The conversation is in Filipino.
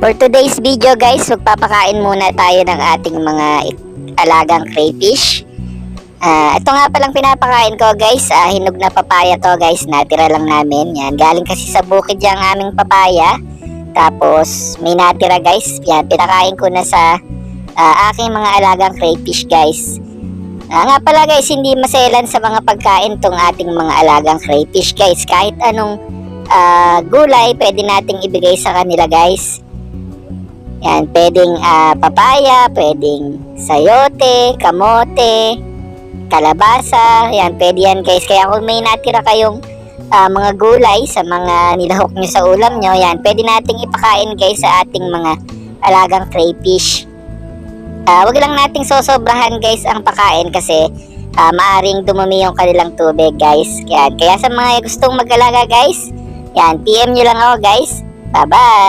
For today's video guys, magpapakain muna tayo ng ating mga alagang crayfish. Ito nga palang pinapakain ko guys, hinog na papaya to guys, natira lang namin. Yan, galing kasi sa bukid yung aming papaya. Tapos may natira guys, yan, pinakain ko na sa aking mga alagang crayfish guys. Nga pala guys, hindi maselan sa mga pagkain tong ating mga alagang crayfish guys. Kahit anong gulay, pwede nating ibigay sa kanila guys. Yan, pwedeng papaya, pwedeng sayote, kamote, kalabasa. Yan, pwede yan guys. Kaya kung may natira kayong mga gulay sa mga nilahok nyo sa ulam nyo, yan, pwede nating ipakain guys sa ating mga alagang crayfish. Wag lang nating sosobrahan guys ang pakain kasi maaring dumumi yung kanilang tubig guys. Yan, kaya sa mga gustong mag-alaga guys, yan, PM nyo lang ako guys. Bye bye!